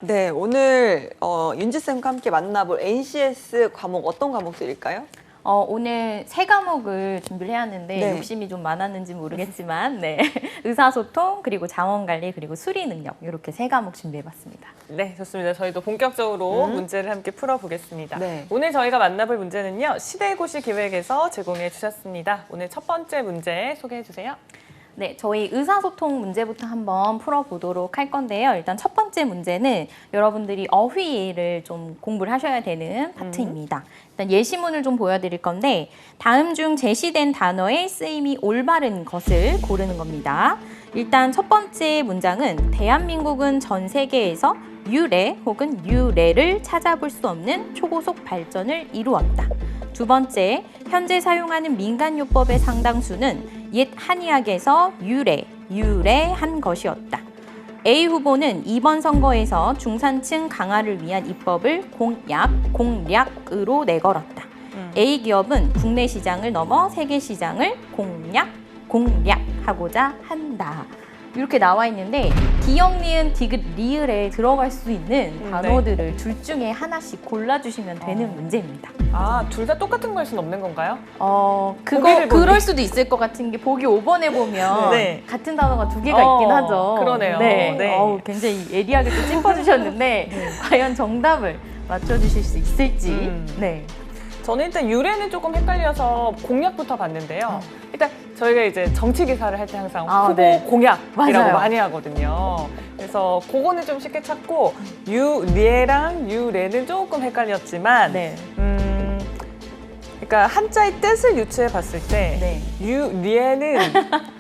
네, 오늘 윤지쌤과 함께 만나볼 NCS 과목 어떤 과목들일까요? 오늘 세 과목을 준비를 해왔는데 네. 욕심이 좀 많았는지 모르겠지만 네. 의사소통, 그리고 자원관리, 그리고 수리능력 이렇게 세 과목 준비해봤습니다. 네, 좋습니다. 저희도 본격적으로 문제를 함께 풀어보겠습니다. 네. 오늘 저희가 만나볼 문제는요. 시대고시 기획에서 제공해 주셨습니다. 오늘 첫 번째 문제 소개해 주세요. 네, 저희 의사소통 문제부터 한번 풀어보도록 할 건데요. 일단 첫 번째 문제는 여러분들이 어휘를 좀 공부를 하셔야 되는 파트입니다. 일단 예시문을 좀 보여드릴 건데 다음 중 제시된 단어의 쓰임이 올바른 것을 고르는 겁니다. 일단 첫 번째 문장은 대한민국은 전 세계에서 유래 혹은 유래를 찾아볼 수 없는 초고속 발전을 이루었다. 두 번째, 현재 사용하는 민간요법의 상당수는 옛 한의학에서 유래한 것이었다. A 후보는 이번 선거에서 중산층 강화를 위한 입법을 공약으로 내걸었다. A 기업은 국내 시장을 넘어 세계 시장을 공략하고자 한다. 이렇게 나와 있는데 기역, 니은, 디귿, 리을에 들어갈 수 있는 단어들을 둘 중에 하나씩 골라주시면 되는 문제입니다. 아, 둘 다 똑같은 거일 수는 없는 건가요? 그럴 수도 있을 것 같은 게 보기 5번에 보면 네. 같은 단어가 두 개가 있긴 하죠. 그러네요. 네. 네. 굉장히 예리하게 또 짚어주셨는데 과연 정답을 맞춰주실 수 있을지. 네. 저는 일단 유래는 조금 헷갈려서 공약부터 봤는데요. 일단 저희가 이제 정치 기사를 할 때 항상 후보 네. 공약이라고 맞아요. 많이 하거든요. 그래서 그거는 좀 쉽게 찾고 유례랑 유래는 조금 헷갈렸지만 네. 그러니까 한자의 뜻을 유추해 봤을 때 네. 유례는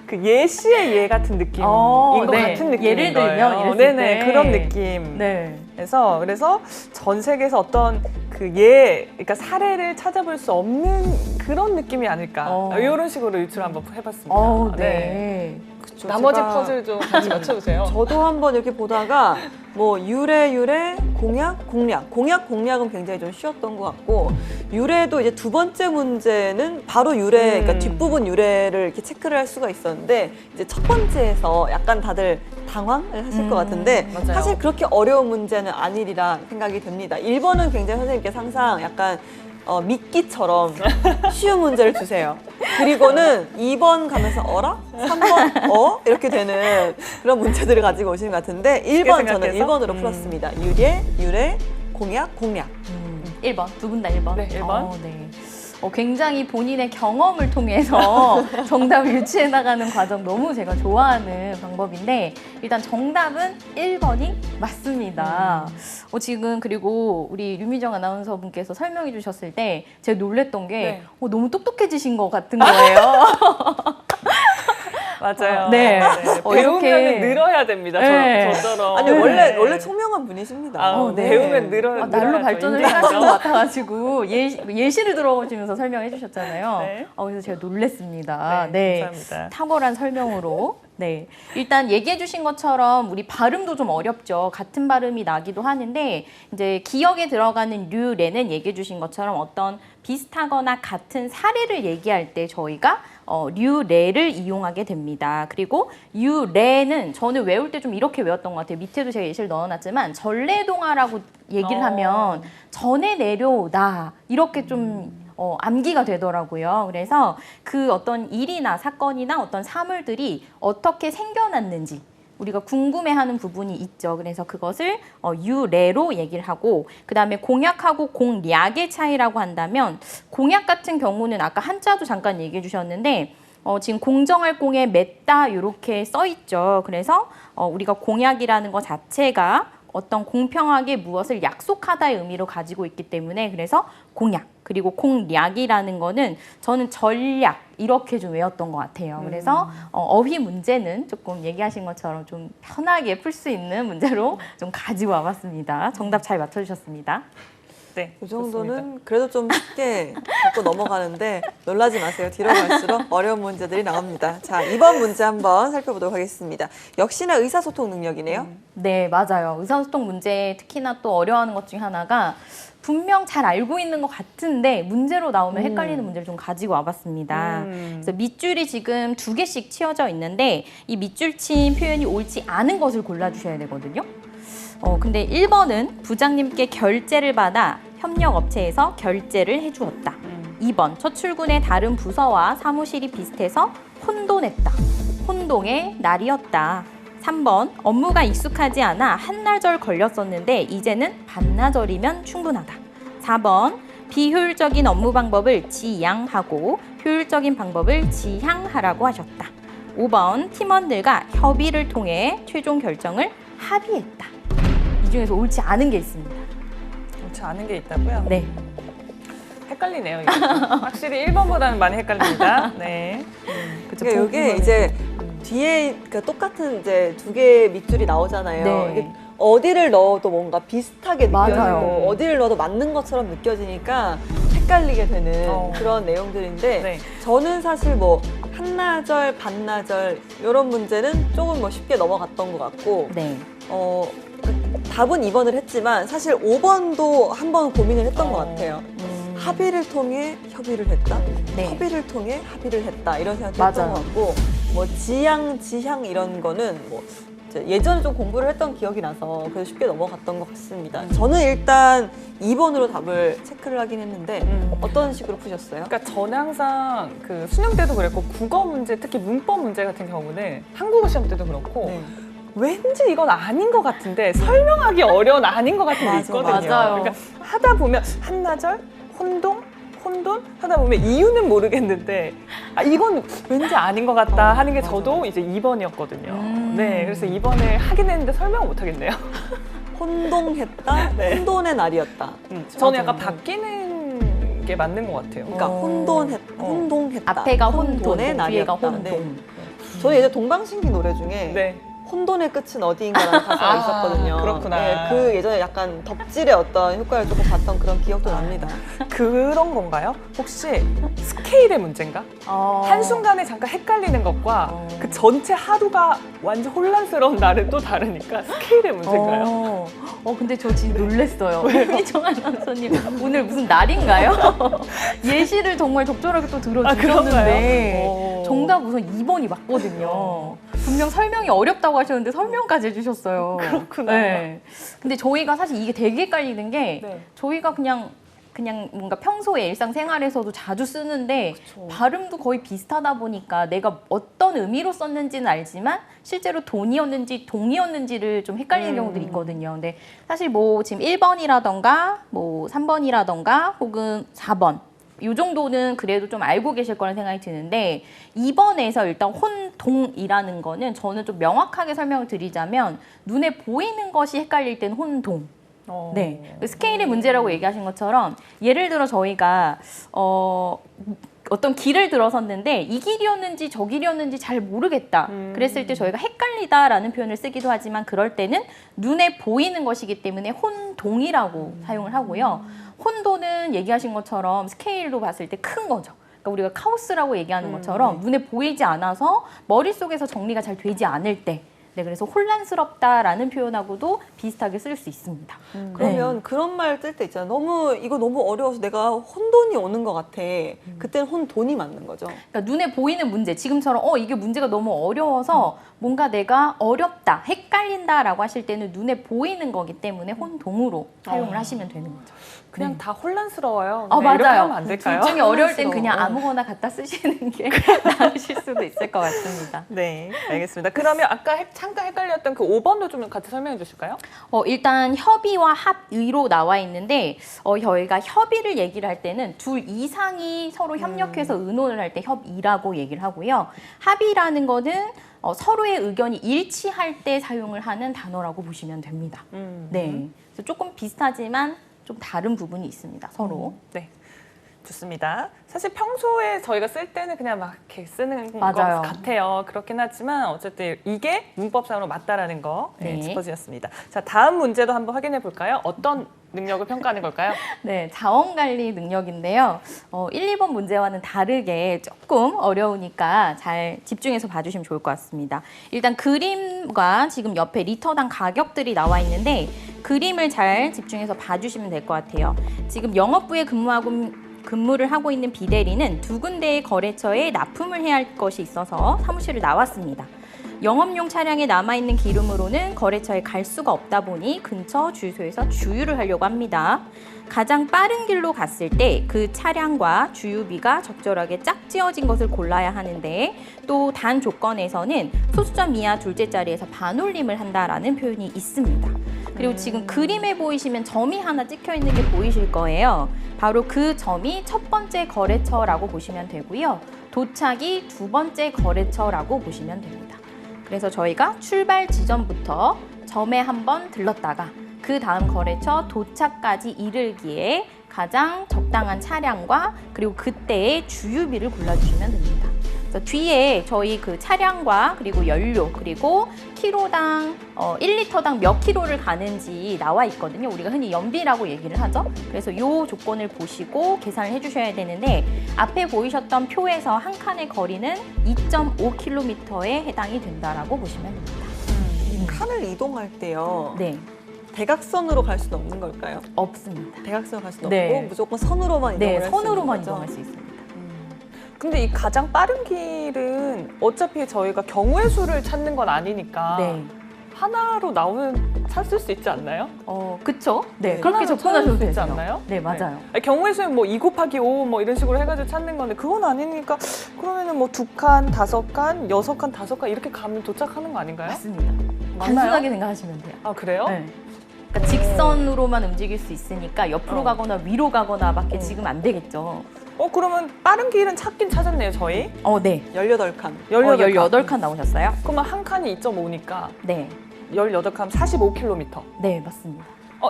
그 예시의 예 같은 느낌인 것 네. 같은 느낌인 예를 들면 거예요. 이랬을 네네 때. 그런 느낌. 네. 그래서 전 세계에서 어떤 그러니까 사례를 찾아볼 수 없는 그런 느낌이 아닐까. 이런 식으로 유추를 한번 해봤습니다. 네. 그쵸, 나머지 제가 퍼즐 좀 같이 맞춰주세요. 저도 한번 이렇게 보다가 뭐 유래, 공약은 굉장히 좀 쉬웠던 것 같고 유래도 이제 두 번째 문제는 바로 유래, 그러니까 뒷부분 유래를 이렇게 체크를 할 수가 있었는데 이제 첫 번째에서 약간 다들 당황을 하실 것 같은데 맞아요. 사실 그렇게 어려운 문제는 아니리라 생각이 됩니다. 1번은 굉장히 선생님께서 항상 약간 미끼처럼 쉬운 문제를 주세요. 그리고는 2번 가면서 어라? 3번 이렇게 되는 그런 문제들을 가지고 오시는 것 같은데 1번 저는 생각해서? 1번으로 풀었습니다. 유래, 공약. 1번. 두 분 다 1번? 네, 1번. 네. 굉장히 본인의 경험을 통해서 정답을 유추해 나가는 과정 너무 제가 좋아하는 방법인데 일단 정답은 1번이 맞습니다. 지금 그리고 우리 류미정 아나운서 분께서 설명해 주셨을 때 제가 놀랬던 게 너무 똑똑해지신 것 같은 거예요. 맞아요. 네. 배우면 이렇게. 늘어야 됩니다. 네. 저처럼. 아니 네. 원래 총명한 분이십니다. 네. 배우면 늘어야 날로 발전을 해가신 것 같아가지고 예시를 들어보시면서 설명해 주셨잖아요. 네. 그래서 제가 놀랬습니다. 네, 감사합니다. 탁월한 설명으로. 네, 일단 얘기해 주신 것처럼 우리 발음도 좀 어렵죠. 같은 발음이 나기도 하는데 이제 기억에 들어가는 류래는 얘기해 주신 것처럼 어떤 비슷하거나 같은 사례를 얘기할 때 저희가 류래를 이용하게 됩니다. 그리고 유래는 저는 외울 때 좀 이렇게 외웠던 것 같아요. 밑에도 제가 예시를 넣어놨지만 전래동화라고 얘기를 하면 전에 내려오다 이렇게 좀 암기가 되더라고요. 그래서 그 어떤 일이나 사건이나 어떤 사물들이 어떻게 생겨났는지 우리가 궁금해하는 부분이 있죠. 그래서 그것을 유래로 얘기를 하고 그다음에 공약하고 공략의 차이라고 한다면 공약 같은 경우는 아까 한자도 잠깐 얘기해 주셨는데 지금 공정할 공에 맺다 이렇게 써 있죠. 그래서 우리가 공약이라는 것 자체가 어떤 공평하게 무엇을 약속하다의 의미로 가지고 있기 때문에 그래서 공약 그리고 공략이라는 거는 저는 전략 이렇게 좀 외웠던 것 같아요. 그래서 어휘 문제는 조금 얘기하신 것처럼 좀 편하게 풀 수 있는 문제로 좀 가지고 와봤습니다. 정답 잘 맞춰주셨습니다. 네, 이 정도는 좋습니다. 그래도 좀 쉽게 갖고 넘어가는데 놀라지 마세요. 뒤로 갈수록 어려운 문제들이 나옵니다. 자, 2번 문제 한번 살펴보도록 하겠습니다. 역시나 의사소통 능력이네요. 네, 맞아요. 의사소통 문제 특히나 또 어려워하는 것 중에 하나가 분명 잘 알고 있는 것 같은데 문제로 나오면 헷갈리는 문제를 좀 가지고 와봤습니다. 그래서 밑줄이 지금 2개씩 치어져 있는데 이 밑줄 친 표현이 옳지 않은 것을 골라주셔야 되거든요. 근데 1번은 부장님께 결제를 받아 협력업체에서 결제를 해주었다. 2번, 첫 출근에 다른 부서와 사무실이 비슷해서 혼돈했다. 혼동의 날이었다. 3번, 업무가 익숙하지 않아 한나절 걸렸었는데 이제는 반나절이면 충분하다. 4번, 비효율적인 업무 방법을 지양하고 효율적인 방법을 지향하라고 하셨다. 5번, 팀원들과 협의를 통해 최종 결정을 합의했다. 이 중에서 옳지 않은 게 있습니다. 옳지 않은 게 있다고요? 네. 헷갈리네요. 이게. 확실히 1번보다는 많이 헷갈립니다. 네. 그러니까 이게 이제 뒤에 그러니까 똑같은 이제 두 개의 밑줄이 나오잖아요. 네. 이게 어디를 넣어도 뭔가 비슷하게 느껴지고 맞아요. 어디를 넣어도 맞는 것처럼 느껴지니까 헷갈리게 되는 그런 내용들인데 네. 저는 사실 뭐 한나절, 반나절 이런 문제는 조금 뭐 쉽게 넘어갔던 것 같고 네. 답은 2번을 했지만 사실 5번도 한번 고민을 했던 것 같아요. 합의를 통해 협의를 했다. 네. 협의를 통해 합의를 했다. 이런 생각도 맞아요. 했던 것 같고 뭐 지향, 지향 이런 거는 뭐 이제 예전에 좀 공부를 했던 기억이 나서 그래서 쉽게 넘어갔던 것 같습니다. 저는 일단 2번으로 답을 체크를 하긴 했는데 어떤 식으로 푸셨어요? 그러니까 저는 항상 그 수능 때도 그랬고 국어 문제, 특히 문법 문제 같은 경우는 한국어 시험 때도 그렇고 네. 왠지 이건 아닌 것 같은데 설명하기 어려운 아닌 것 같은 게 맞아, 있거든요. 맞아요. 그러니까 하다 보면 한나절, 혼동 하다 보면 이유는 모르겠는데 이건 왠지 아닌 것 같다 하는 게 저도 이제 2번이었거든요. 네, 그래서 2번을 하긴 했는데 설명을 못 하겠네요. 혼동했다. 네. 혼돈의 날이었다. 저는 약간 바뀌는 게 맞는 것 같아요. 그러니까 혼동했다. 앞에가 혼돈, 혼돈의 뒤에가 날이었다. 혼동. 네. 저는 예전 동방신기 노래 중에 네. 혼돈의 끝은 어디인가라는 가사가 있었거든요. 그렇구나. 네, 그 예전에 약간 덕질의 어떤 효과를 조금 봤던 그런 기억도 납니다. 그런 건가요? 혹시 스케일의 문제인가? 한순간에 잠깐 헷갈리는 것과 그 전체 하루가 완전 혼란스러운 날은 또 다르니까 스케일의 문제인가요? 근데 저 진짜 놀랐어요. 이정아 아나운서님 오늘 무슨 날인가요? 예시를 정말 적절하게 또 들어주셨는데 그런가요? 정답 우선 2번이 맞거든요. 분명 설명이 어렵다고 하셨는데 설명까지 해주셨어요. 그렇구나. 네. 근데 저희가 사실 이게 되게 헷갈리는 게 네. 저희가 그냥 뭔가 평소에 일상생활에서도 자주 쓰는데 그쵸. 발음도 거의 비슷하다 보니까 내가 어떤 의미로 썼는지는 알지만 실제로 돈이었는지 동이었는지를 좀 헷갈리는 경우들이 있거든요. 근데 사실 뭐 지금 1번이라던가 뭐 3번이라던가 혹은 4번 이 정도는 그래도 좀 알고 계실 거라는 생각이 드는데 2번에서 일단 혼동이라는 거는 저는 좀 명확하게 설명을 드리자면 눈에 보이는 것이 헷갈릴 땐 혼동. 네, 스케일의 문제라고 얘기하신 것처럼 예를 들어 저희가 어떤 길을 들어섰는데 이 길이었는지 저 길이었는지 잘 모르겠다. 그랬을 때 저희가 헷갈리다라는 표현을 쓰기도 하지만 그럴 때는 눈에 보이는 것이기 때문에 혼동이라고 사용을 하고요. 혼돈은 얘기하신 것처럼 스케일로 봤을 때 큰 거죠. 그러니까 우리가 카오스라고 얘기하는 것처럼 눈에 보이지 않아서 머릿속에서 정리가 잘 되지 않을 때 네, 그래서 혼란스럽다라는 표현하고도 비슷하게 쓸 수 있습니다. 그러면 그런 말 쓸 때 있잖아요. 이거 너무 어려워서 내가 혼돈이 오는 것 같아. 그때는 혼돈이 맞는 거죠. 그러니까 눈에 보이는 문제, 지금처럼 이게 문제가 너무 어려워서 뭔가 내가 어렵다, 헷갈린다라고 하실 때는 눈에 보이는 거기 때문에 혼동으로 사용을 하시면 되는 거죠. 그냥 다 혼란스러워요. 맞아요. 이렇게 하면 안 될까요? 둘 중에 어려울 땐 그냥 혼란스러워. 아무거나 갖다 쓰시는 게 나으실 수도 있을 것 같습니다. 네, 알겠습니다. 그러면 아까 잠깐 헷갈렸던 그 5번도 좀 같이 설명해 주실까요? 일단 협의와 합의로 나와 있는데 저희가 협의를 얘기를 할 때는 둘 이상이 서로 협력해서 의논을 할 때 협의라고 얘기를 하고요. 합의라는 거는 서로의 의견이 일치할 때 사용을 하는 단어라고 보시면 됩니다. 네, 그래서 조금 비슷하지만 좀 다른 부분이 있습니다. 서로. 네. 좋습니다. 사실 평소에 저희가 쓸 때는 그냥 막 이렇게 쓰는 것 맞아요. 같아요. 그렇긴 하지만 어쨌든 이게 문법상으로 맞다라는 거 네. 짚어주셨습니다. 자, 다음 문제도 한번 확인해 볼까요? 어떤 능력을 평가하는 걸까요? 네, 자원관리 능력인데요. 1, 2번 문제와는 다르게 조금 어려우니까 잘 집중해서 봐주시면 좋을 것 같습니다. 일단 그림과 지금 옆에 리터당 가격들이 나와 있는데 그림을 잘 집중해서 봐주시면 될 것 같아요. 지금 영업부에 근무를 하고 있는 비대리는 두 군데의 거래처에 납품을 해야 할 것이 있어서 사무실을 나왔습니다. 영업용 차량에 남아있는 기름으로는 거래처에 갈 수가 없다 보니 근처 주유소에서 주유를 하려고 합니다. 가장 빠른 길로 갔을 때 그 차량과 주유비가 적절하게 짝지어진 것을 골라야 하는데 또 단 조건에서는 소수점 이하 둘째 자리에서 반올림을 한다라는 표현이 있습니다. 그리고 지금 그림에 보이시면 점이 하나 찍혀 있는 게 보이실 거예요. 바로 그 점이 첫 번째 거래처라고 보시면 되고요. 도착이 두 번째 거래처라고 보시면 됩니다. 그래서 저희가 출발 지점부터 점에 한번 들렀다가 그 다음 거래처 도착까지 이르기에 가장 적당한 차량과 그리고 그때의 주유비를 골라주시면 됩니다. 그래서 뒤에 저희 그 차량과 그리고 연료 그리고 키로당 1리터당 몇 킬로를 가는지 나와 있거든요. 우리가 흔히 연비라고 얘기를 하죠. 그래서 이 조건을 보시고 계산을 해주셔야 되는데 앞에 보이셨던 표에서 한 칸의 거리는 2.5km에 해당이 된다라고 보시면 됩니다. 칸을 이동할 때요. 네, 대각선으로 갈 수는 없는 걸까요? 없습니다. 대각선으로 갈 수는 네. 없고 무조건 선으로만 이동을 네, 할 수 있는 선으로만 거죠? 이동할 수 있습니다. 근데 이 가장 빠른 길은 어차피 저희가 경우의 수를 찾는 건 아니니까 네. 하나로 나오는 찾을 수 있지 않나요? 그쵸? 네, 네. 그렇게 하나로 접근하셔도 찾을 수 있지 되죠. 않나요? 네, 맞아요. 아니, 경우의 수는 뭐 2 곱하기 5 뭐 이런 식으로 해가지고 찾는 건데 그건 아니니까 그러면은 뭐 2칸, 5칸, 6칸, 5칸 이렇게 가면 도착하는 거 아닌가요? 맞습니다. 맞나요? 단순하게 생각하시면 돼요. 아 그래요? 네. 그러니까 직선으로만 움직일 수 있으니까 옆으로 어. 가거나 위로 가거나밖에 지금 안 되겠죠. 그러면 빠른 길은 찾긴 찾았네요 저희. 네. 18칸. 18칸 나오셨어요? 그러면 한 칸이 2.5니까 네. 18칸 45km. 네, 맞습니다.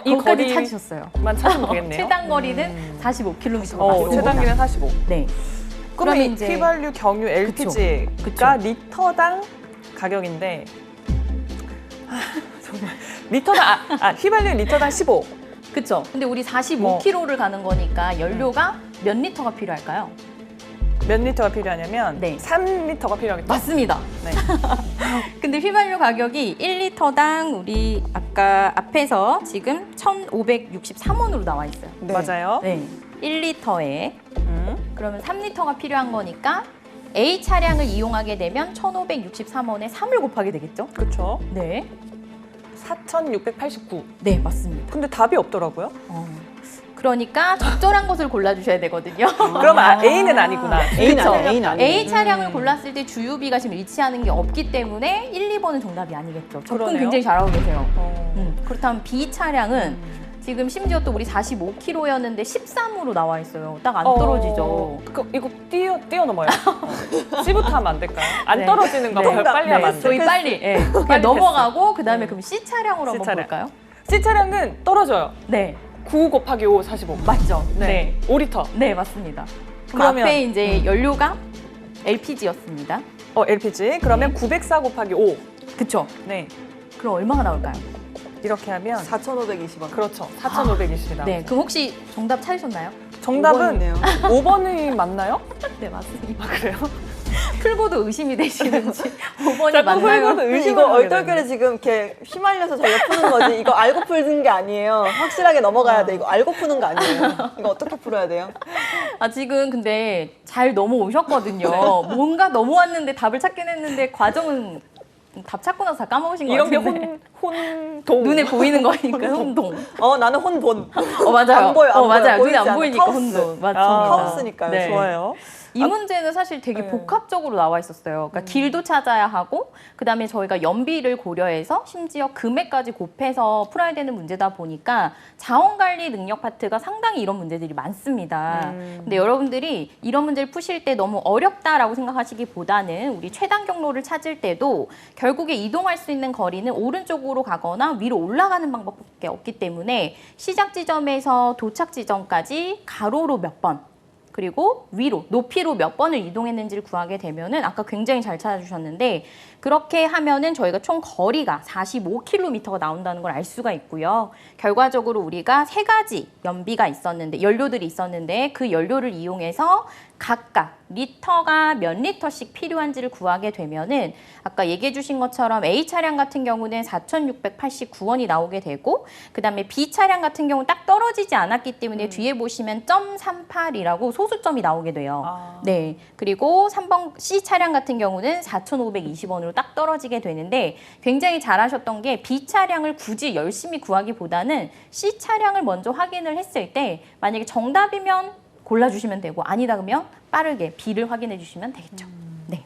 이 거기까지 거리만 찾으셨어요. 찾으면 되겠네요. 최단 거리는 45km가 맞습니다. 최단기는 45. 네. 그러면 그러면 이 이제 휘발유, 경유, LPG가 그쵸. 리터당 가격인데 정말 리터당 휘발유 리터당 15. 그쵸. 근데 우리 45km를 가는 거니까 연료가 몇 리터가 필요할까요? 몇 리터가 필요하냐면 네. 3리터가 필요하겠죠. 맞습니다. 네. 근데 휘발유 가격이 1리터당 우리 아까 앞에서 지금 1,563원으로 나와 있어요. 네. 맞아요. 네. 1리터에 그러면 3리터가 필요한 거니까 A 차량을 이용하게 되면 1,563원에 3을 곱하게 되겠죠? 그렇죠. 네. 4,689. 네, 맞습니다. 근데 답이 없더라고요. 그러니까 적절한 것을 골라주셔야 되거든요. 그러면 A는 아니구나. A는 그쵸? 아니에요. A는 아니에요. A 차량을 골랐을 때 주유비가 지금 일치하는 게 없기 때문에 1, 2번은 정답이 아니겠죠. 접근 그러네요. 굉장히 잘하고 계세요. 어. 그렇다면 B 차량은 지금 심지어 또 우리 45km였는데 13으로 나와 있어요. 딱 안 떨어지죠. 이거 뛰어넘어요. C부터 하면 안 될까요? 안 네. 떨어지는 거 네. 빨리 하면 안 돼요. 저희 빨리 그냥 빨리 넘어가고 그다음에 그럼 C 차량으로 C 한번 차량. 볼까요? C 차량은 떨어져요. 네, 9 곱하기 5, 45. 맞죠? 네. 5리터. 네, 맞습니다. 그럼 그러면- 앞에 이제 연료가 LPG였습니다. LPG. 그러면 904 곱하기 5. 그쵸? 네. 그럼 얼마가 나올까요? 이렇게 하면 4,520원. 그렇죠. 4,520이 나와요. 네, 그럼 혹시 정답 찾으셨나요? 정답은 5번이네요. 5번이 맞나요? 네, 맞습니다. 아, 그래요? 풀고도 의심이 되시는지 5번이 자꾸 맞나요? 풀고도 근데 의심을 이거 하게 얼떨결에 되네. 지금 이렇게 휘말려서 저희가 푸는 거지. 이거 알고 푸는 게 아니에요. 확실하게 넘어가야 돼. 이거 알고 푸는 거 아니에요. 이거 어떻게 풀어야 돼요? 지금 근데 잘 넘어오셨거든요. 네. 뭔가 넘어왔는데 답을 찾긴 했는데 과정은 답 찾고 나서 다 까먹으신 것 이런 게 같은데. 혼동. 눈에 보이는 거니까 혼동. 나는 혼돈. 맞아요. 안 보여, 안 보여. 맞아요. 눈에 보이지 안 않아. 보이니까 카오스. 혼돈. 맞습니다. 카오스니까요. 네. 좋아요. 이 문제는 사실 되게 네. 복합적으로 나와 있었어요. 그러니까 길도 찾아야 하고 그다음에 저희가 연비를 고려해서 심지어 금액까지 곱해서 풀어야 되는 문제다 보니까 자원관리 능력 파트가 상당히 이런 문제들이 많습니다. 근데 여러분들이 이런 문제를 푸실 때 너무 어렵다라고 생각하시기보다는 우리 최단 경로를 찾을 때도 결국에 이동할 수 있는 거리는 오른쪽으로 가거나 위로 올라가는 방법밖에 없기 때문에 시작 지점에서 도착 지점까지 가로로 몇 번, 그리고 위로, 높이로 몇 번을 이동했는지를 구하게 되면은 아까 굉장히 잘 찾아주셨는데 그렇게 하면은 저희가 총 거리가 45km가 나온다는 걸 알 수가 있고요. 결과적으로 우리가 세 가지 연비가 있었는데 연료들이 있었는데 그 연료를 이용해서 각각 리터가 몇 리터씩 필요한지를 구하게 되면은 아까 얘기해 주신 것처럼 A 차량 같은 경우는 4,689원이 나오게 되고 그다음에 B 차량 같은 경우는 딱 떨어지지 않았기 때문에 뒤에 보시면 0.38이라고 소수점이 나오게 돼요. 네. 그리고 3번 C 차량 같은 경우는 4,520원으로 딱 떨어지게 되는데 굉장히 잘하셨던 게 B 차량을 굳이 열심히 구하기보다는 C 차량을 먼저 확인을 했을 때 만약에 정답이면 골라주시면 되고 아니다 그러면 빠르게 B를 확인해 주시면 되겠죠. 네.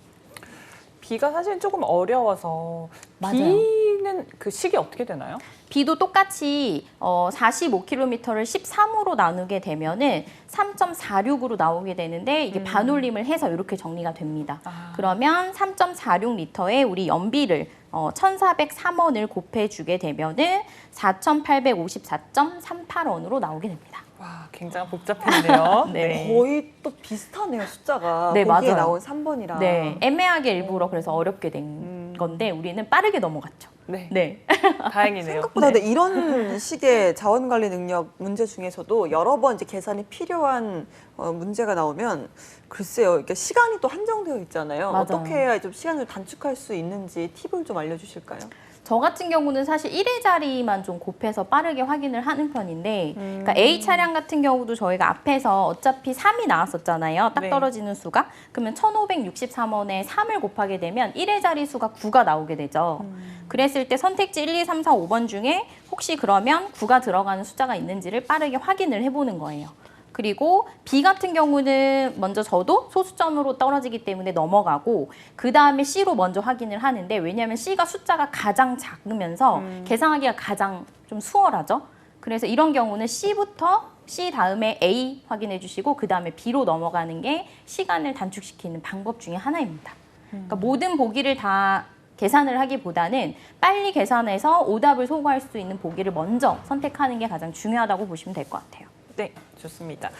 B가 사실 조금 어려워서 맞아요. B는 그 식이 어떻게 되나요? B도 똑같이 45km를 13으로 나누게 되면은 3.46으로 나오게 되는데 이게 반올림을 해서 이렇게 정리가 됩니다. 그러면 3.46리터에 우리 연비를 1,403원을 곱해주게 되면은 4,854.38원으로 나오게 됩니다. 와, 굉장히 복잡했네요. 네. 거의 또 비슷하네요, 숫자가. 네, 거기에 맞아요. 나온 3번이랑. 네, 애매하게 일부러 그래서 어렵게 된 건데 우리는 빠르게 넘어갔죠. 네. 네. 다행이네요. 생각보다 근데 이런 식의 자원관리 능력 문제 중에서도 여러 번 이제 계산이 필요한 문제가 나오면 글쎄요, 이렇게 시간이 또 한정되어 있잖아요. 맞아요. 어떻게 해야 좀 시간을 단축할 수 있는지 팁을 좀 알려주실까요? 저 같은 경우는 사실 1의 자리만 좀 곱해서 빠르게 확인을 하는 편인데 그러니까 A 차량 같은 경우도 저희가 앞에서 어차피 3이 나왔었잖아요. 딱 네. 떨어지는 수가. 그러면 1,563원에 3을 곱하게 되면 1의 자리 수가 9가 나오게 되죠. 그랬을 때 선택지 1, 2, 3, 4, 5번 중에 혹시 그러면 9가 들어가는 숫자가 있는지를 빠르게 확인을 해보는 거예요. 그리고 B 같은 경우는 먼저 저도 소수점으로 떨어지기 때문에 넘어가고 그 다음에 C로 먼저 확인을 하는데 왜냐하면 C가 숫자가 가장 작으면서 계산하기가 가장 좀 수월하죠. 그래서 이런 경우는 C부터 C 다음에 A 확인해 주시고 그 다음에 B로 넘어가는 게 시간을 단축시키는 방법 중에 하나입니다. 그러니까 모든 보기를 다 계산을 하기보다는 빨리 계산해서 오답을 소구할 수 있는 보기를 먼저 선택하는 게 가장 중요하다고 보시면 될 것 같아요. 네, 좋습니다.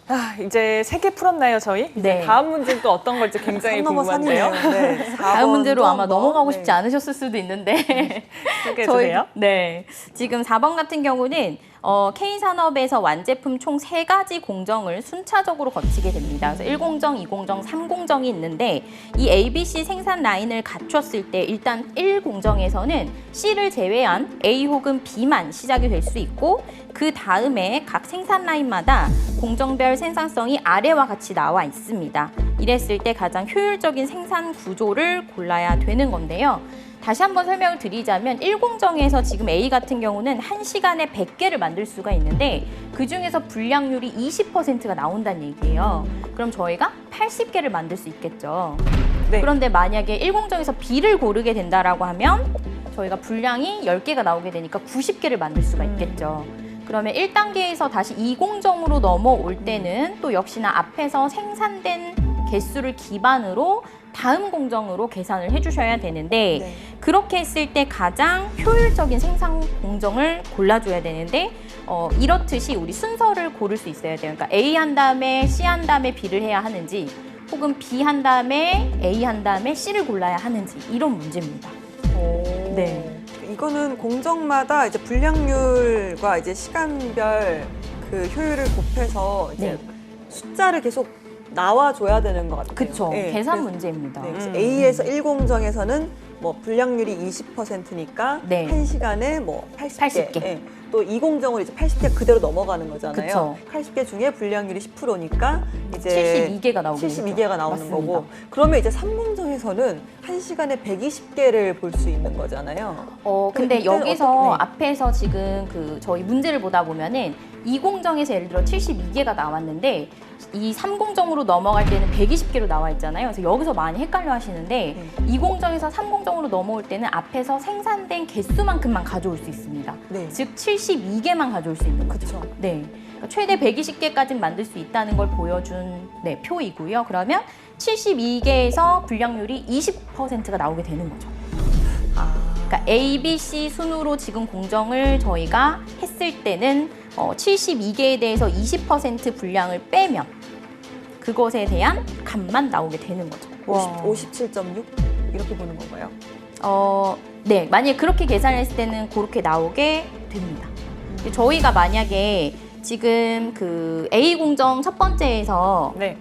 아, 이제 3개 풀었나요, 저희? 이제 네. 다음 문제는 또 어떤 걸지 굉장히 산 넘어 궁금한데요. 산이네요. 네, 4번도 다음 문제로 아마 한번. 넘어가고 네. 싶지 않으셨을 수도 있는데 소개해 주세요. 네. 지금 4번 같은 경우는 K산업에서 완제품 총 3가지 공정을 순차적으로 거치게 됩니다. 그래서 1공정, 2공정, 3공정이 있는데 이 ABC 생산 라인을 갖췄을 때 일단 1공정에서는 C를 제외한 A 혹은 B만 시작이 될 수 있고 그 다음에 각 생산 라인마다 공정별 생산성이 아래와 같이 나와 있습니다. 이랬을 때 가장 효율적인 생산 구조를 골라야 되는 건데요. 다시 한번 설명을 드리자면 1공정에서 지금 A 같은 경우는 1시간에 100개를 만들 수가 있는데 그중에서 불량률이 20%가 나온다는 얘기예요. 그럼 저희가 80개를 만들 수 있겠죠. 네. 그런데 만약에 1공정에서 B를 고르게 된다라고 하면 저희가 불량이 10개가 나오게 되니까 90개를 만들 수가 있겠죠. 그러면 1단계에서 다시 2공정으로 넘어올 때는 또 역시나 앞에서 생산된 개수를 기반으로 다음 공정으로 계산을 해주셔야 되는데 네. 그렇게 했을 때 가장 효율적인 생산 공정을 골라줘야 되는데 이렇듯이 우리 순서를 고를 수 있어야 돼요. 그러니까 A 한 다음에 C 한 다음에 B를 해야 하는지 혹은 B 한 다음에 A 한 다음에 C를 골라야 하는지 이런 문제입니다. 네. 이거는 공정마다 이제 분량률과 이제 시간별 그 효율을 곱해서 이제 네. 숫자를 계속 나와줘야 되는 것 같아요. 그쵸. 네, 계산 그래서- 문제입니다. 네, 그래서 A에서 1공정에서는 뭐 분량률이 20%니까 네. 1시간에 뭐 80개. 80개. 예. 또 2공정으로 이제 80개 그대로 넘어가는 거잖아요. 그쵸. 80개 중에 분량률이 10%니까 이제 72개가 나오게 72개가 나오는 맞습니다. 거고. 그러면 이제 3공정에서는 1시간에 120개를 볼 수 있는 거잖아요. 근데 이때는 여기서 어떻게- 네. 앞에서 지금 그 저희 문제를 보다 보면은 2공정에서 예를 들어 72개가 나왔는데 이 3공정으로 넘어갈 때는 120개로 나와 있잖아요. 그래서 여기서 많이 헷갈려 하시는데 2공정에서 3공정으로 넘어올 때는 앞에서 생산된 개수만큼만 가져올 수 있습니다. 네. 즉 72개만 가져올 수 있는 거죠. 그렇죠. 네. 그러니까 최대 120개까지 만들 수 있다는 걸 보여준 표이고요. 그러면 72개에서 분량률이 20%가 나오게 되는 거죠. 그러니까 A, B, C 순으로 지금 공정을 저희가 했을 때는 72개에 대해서 20% 분량을 빼면 그것에 대한 값만 나오게 되는 거죠. 57.6 이렇게 보는 건가요? 네, 만약에 그렇게 계산을 했을 때는 그렇게 나오게 됩니다. 저희가 만약에 지금 그 A 공정 첫 번째에서 네.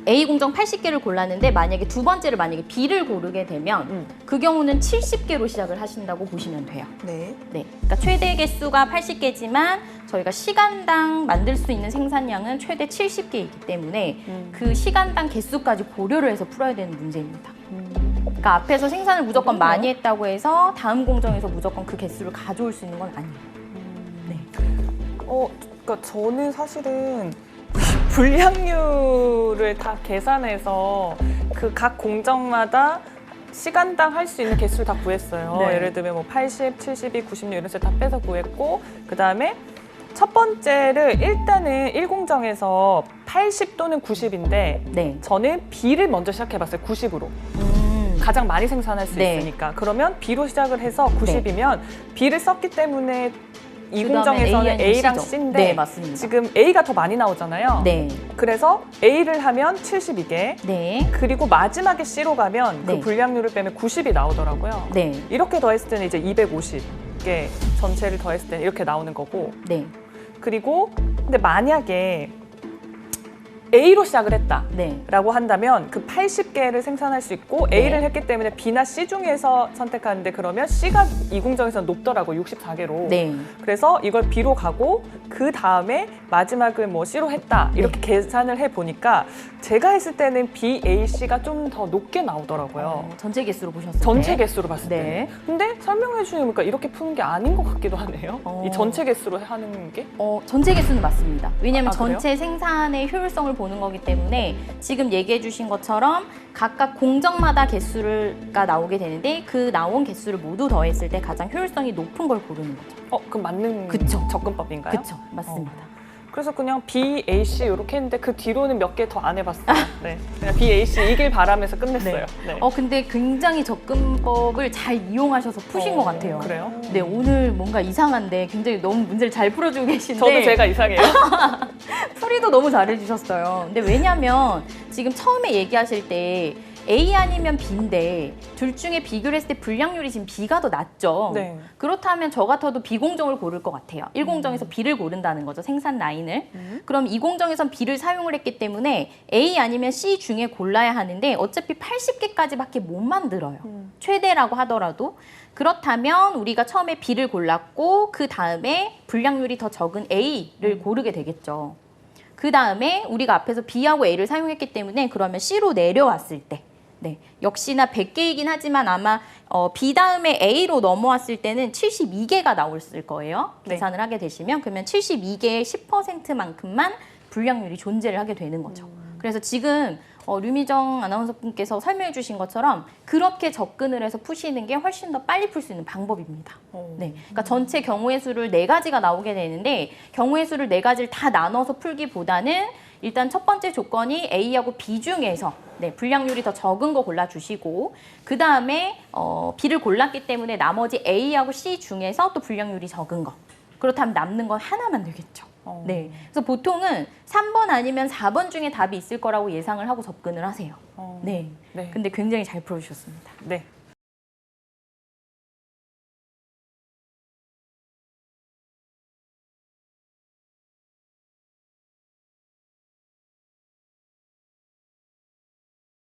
A 공정 80개를 골랐는데 만약에 두 번째를 만약에 B를 고르게 되면 그 경우는 70개로 시작을 하신다고 보시면 돼요. 네. 네. 그러니까 최대 개수가 80개지만 저희가 시간당 만들 수 있는 생산량은 최대 70개이기 때문에 그 시간당 개수까지 고려를 해서 풀어야 되는 문제입니다. 그러니까 앞에서 생산을 무조건 많이 했다고 해서 다음 공정에서 무조건 그 개수를 가져올 수 있는 건 아니에요. 네. 그러니까 저는 사실은 분량률을 다 계산해서 그 각 공정마다 시간당 할 수 있는 개수를 다 구했어요. 네. 예를 들면 뭐 80, 72, 96 이런 식으로 다 빼서 구했고 그 다음에 첫 번째를 일단은 1공정에서 80 또는 90인데 네. 저는 B를 먼저 시작해봤어요. 90으로. 가장 많이 생산할 수 네. 있으니까. 그러면 B로 시작을 해서 90이면 B를 썼기 때문에 이 그다음에 공정에서는 A랑 C죠. C인데 네, 맞습니다. 지금 A가 더 많이 나오잖아요. 네. 그래서 A를 하면 72개, 네. 그리고 마지막에 C로 가면 네. 그 분량률을 빼면 90이 나오더라고요. 네. 이렇게 더했을 때는 이제 250개 전체를 더했을 때는 이렇게 나오는 거고. 네. 그리고 근데 만약에 A로 시작을 했다. 네. 라고 한다면 그 80개를 생산할 수 있고 네. A를 했기 때문에 B나 C 중에서 선택하는데 그러면 C가 이 공정에서는 높더라고요. 64개로. 네. 그래서 이걸 B로 가고 그 다음에 마지막을 뭐 C로 했다. 이렇게 계산을 해보니까 제가 했을 때는 B, A, C가 좀 더 높게 나오더라고요. 전체 개수로 보셨을 때. 전체 개수로 봤을 네. 때. 근데 설명해 주니까 이렇게 푸는 게 아닌 것 같기도 하네요. 이 전체 개수로 하는 게. 전체 개수는 맞습니다. 왜냐하면 그래요? 전체 생산의 효율성을 보는 거기 때문에 지금 얘기해 주신 것처럼 각각 공정마다 개수가 나오게 되는데 그 나온 개수를 모두 더했을 때 가장 효율성이 높은 걸 고르는 거죠. 그럼 맞는 그쵸. 접근법인가요? 그렇죠. 맞습니다. 그래서 그냥 B, A, C 이렇게 했는데 그 뒤로는 몇 개 더 안 해봤어요. 네, 그냥 B, A, C 이길 바라면서 끝냈어요. 네. 근데 굉장히 접근법을 잘 이용하셔서 푸신 것 같아요. 그래요? 네, 오늘 뭔가 이상한데 굉장히 너무 문제를 잘 풀어주고 계신데 저도 제가 이상해요. 풀이도 너무 잘해주셨어요. 근데 왜냐면 지금 처음에 얘기하실 때 A 아니면 B인데 둘 중에 비교를 했을 때 분량률이 지금 B가 더 낮죠. 네. 그렇다면 저 같아도 B공정을 고를 것 같아요. 1공정에서 B를 고른다는 거죠. 생산 라인을. 그럼 2공정에선 B를 사용을 했기 때문에 A 아니면 C 중에 골라야 하는데 어차피 80개까지밖에 못 만들어요. 최대라고 하더라도. 그렇다면 우리가 처음에 B를 골랐고 그 다음에 분량률이 더 적은 A를 고르게 되겠죠. 그 다음에 우리가 앞에서 B하고 A를 사용했기 때문에 그러면 C로 내려왔을 때 네, 역시나 100개이긴 하지만 아마 B 다음에 A로 넘어왔을 때는 72개가 나올 거예요. 네. 계산을 하게 되시면 그러면 72개의 10%만큼만 분량률이 존재를 하게 되는 거죠. 그래서 지금 류미정 아나운서분께서 설명해 주신 것처럼 그렇게 접근을 해서 푸시는 게 훨씬 더 빨리 풀 수 있는 방법입니다. 네, 그러니까 전체 경우의 수를 4가지가 나오게 되는데 경우의 수를 4가지를 다 나눠서 풀기보다는 일단 첫 번째 조건이 A하고 B 중에서 네, 분량률이 더 적은 거 골라주시고 그 다음에 B를 골랐기 때문에 나머지 A하고 C 중에서 또 분량률이 적은 거 그렇다면 남는 건 하나만 되겠죠. 네, 그래서 보통은 3번 아니면 4번 중에 답이 있을 거라고 예상을 하고 접근을 하세요. 네, 네. 근데 굉장히 잘 풀어주셨습니다. 네.